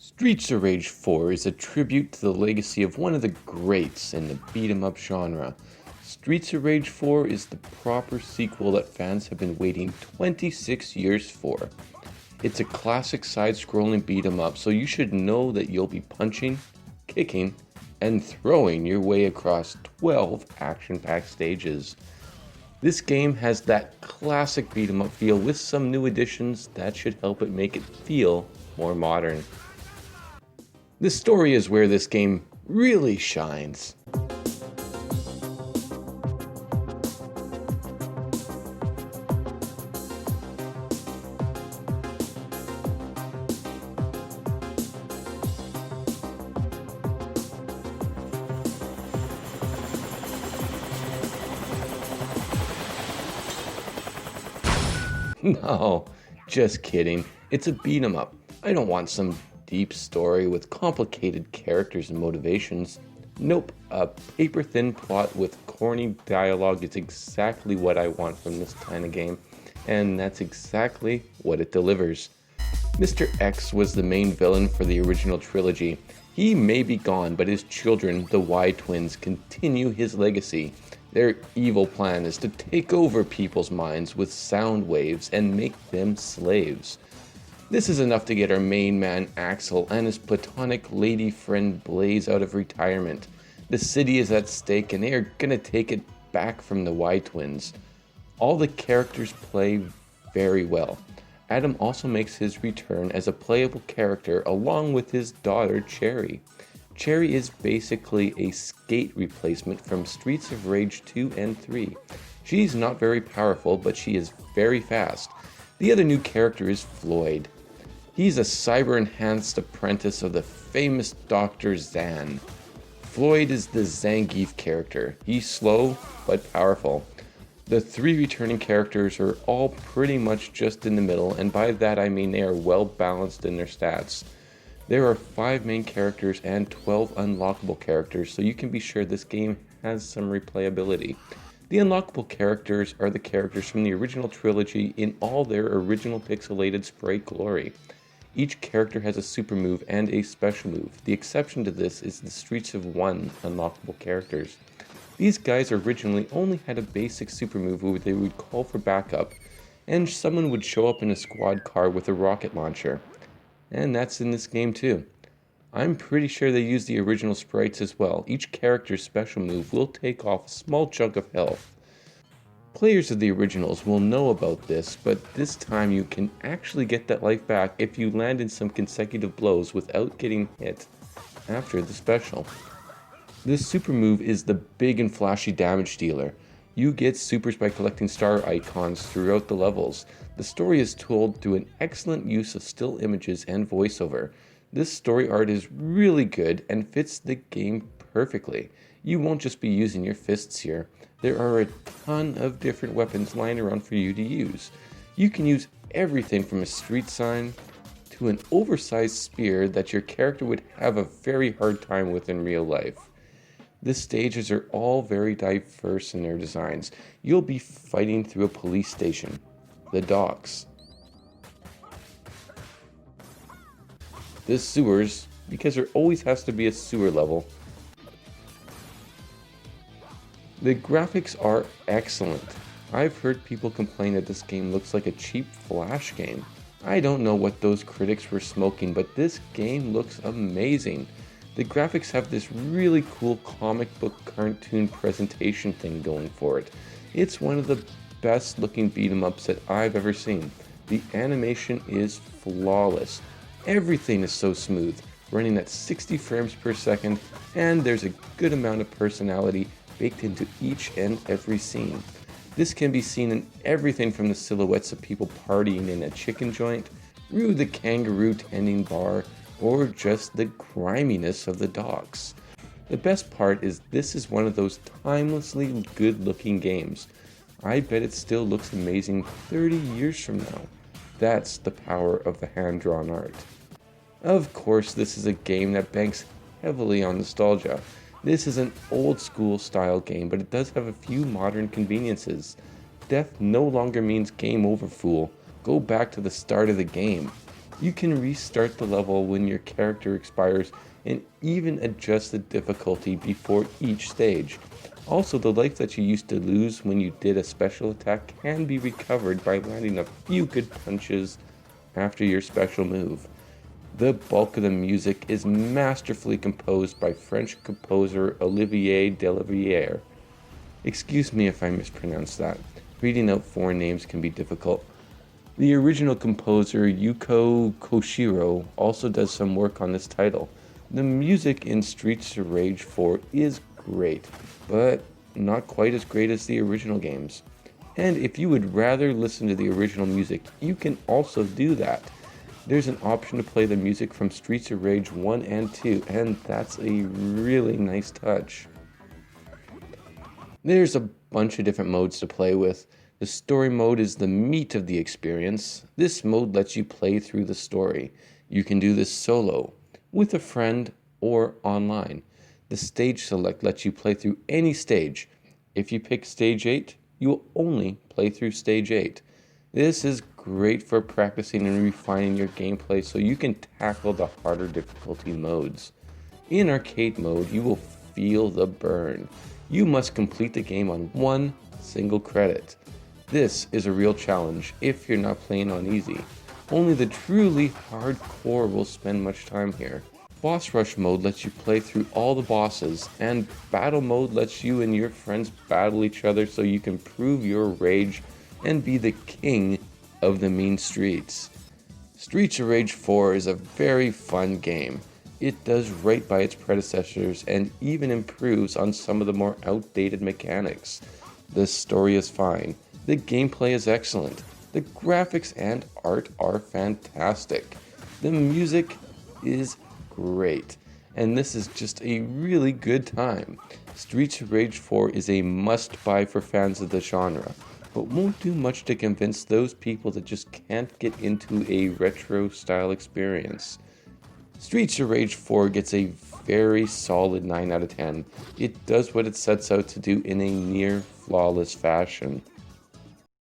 Streets of Rage 4 is a tribute to the legacy of one of the greats in the beat-em-up genre. Streets of Rage 4 is the proper sequel that fans have been waiting 26 years for. It's a classic side-scrolling beat-em-up, so you should know that you'll be punching, kicking, and throwing your way across 12 action-packed stages. This game has that classic beat-em-up feel with some new additions that should help it make it feel more modern. The story is where this game really shines. No, just kidding. It's a beat 'em up. I don't want some deep story with complicated characters and motivations. Nope, a paper-thin plot with corny dialogue is exactly what I want from this kind of game, and that's exactly what it delivers. Mr. X was the main villain for the original trilogy. He may be gone, but his children, the Y twins, continue his legacy. Their evil plan is to take over people's minds with sound waves and make them slaves. This is enough to get our main man Axel and his platonic lady friend Blaze out of retirement. The city is at stake and they are gonna take it back from the Y twins. All the characters play very well. Adam also makes his return as a playable character along with his daughter Cherry. Cherry is basically a skate replacement from Streets of Rage 2 and 3. She's not very powerful, but she is very fast. The other new character is Floyd. He's a cyber-enhanced apprentice of the famous Dr. Zan. Floyd is the Zangief character. He's slow, but powerful. The three returning characters are all pretty much just in the middle, and by that I mean they are well balanced in their stats. There are 5 main characters and 12 unlockable characters, so you can be sure this game has some replayability. The unlockable characters are the characters from the original trilogy in all their original pixelated sprite glory. Each character has a super move and a special move. The exception to this is the Streets of 1 unlockable characters. These guys originally only had a basic super move where they would call for backup, and someone would show up in a squad car with a rocket launcher. And that's in this game too. I'm pretty sure they used the original sprites as well. Each character's special move will take off a small chunk of health. Players of the originals will know about this, but this time you can actually get that life back if you land in some consecutive blows without getting hit after the special. This super move is the big and flashy damage dealer. You get supers by collecting star icons throughout the levels. The story is told through an excellent use of still images and voiceover. This story art is really good and fits the game perfectly. You won't just be using your fists here. There are a ton of different weapons lying around for you to use. You can use everything from a street sign to an oversized spear that your character would have a very hard time with in real life. The stages are all very diverse in their designs. You'll be fighting through a police station, the docks, the sewers, because there always has to be a sewer level. The graphics are excellent. I've heard people complain that this game looks like a cheap Flash game. I don't know what those critics were smoking, but this game looks amazing. The graphics have this really cool comic book cartoon presentation thing going for it. It's one of the best looking beat 'em ups that I've ever seen. The animation is flawless. Everything is so smooth, running at 60 frames per second, and there's a good amount of personality baked into each and every scene. This can be seen in everything from the silhouettes of people partying in a chicken joint, through the kangaroo tending bar, or just the griminess of the docks. The best part is this is one of those timelessly good looking games. I bet it still looks amazing 30 years from now. That's the power of the hand-drawn art. Of course, this is a game that banks heavily on nostalgia. This is an old school style game, but it does have a few modern conveniences. Death no longer means game over, fool. Go back to the start of the game. You can restart the level when your character expires and even adjust the difficulty before each stage. Also, the life that you used to lose when you did a special attack can be recovered by landing a few good punches after your special move. The bulk of the music is masterfully composed by French composer Olivier Delaviere. Excuse me if I mispronounced that. Reading out foreign names can be difficult. The original composer Yuko Koshiro also does some work on this title. The music in Streets of Rage 4 is great, but not quite as great as the original games. And if you would rather listen to the original music, you can also do that. There's an option to play the music from Streets of Rage 1 and 2, and that's a really nice touch. There's a bunch of different modes to play with. The story mode is the meat of the experience. This mode lets you play through the story. You can do this solo, with a friend, or online. The stage select lets you play through any stage. If you pick stage 8, you will only play through stage 8. This is great for practicing and refining your gameplay so you can tackle the harder difficulty modes. In arcade mode, you will feel the burn. You must complete the game on one single credit. This is a real challenge if you're not playing on easy. Only the truly hardcore will spend much time here. Boss rush mode lets you play through all the bosses, and battle mode lets you and your friends battle each other so you can prove your rage and be the king of the mean streets. Streets of Rage 4 is a very fun game. It does right by its predecessors and even improves on some of the more outdated mechanics. The story is fine. The gameplay is excellent. The graphics and art are fantastic. The music is great. And this is just a really good time. Streets of Rage 4 is a must-buy for fans of the genre, but won't do much to convince those people that just can't get into a retro-style experience. Streets of Rage 4 gets a very solid 9 out of 10. It does what it sets out to do in a near flawless fashion.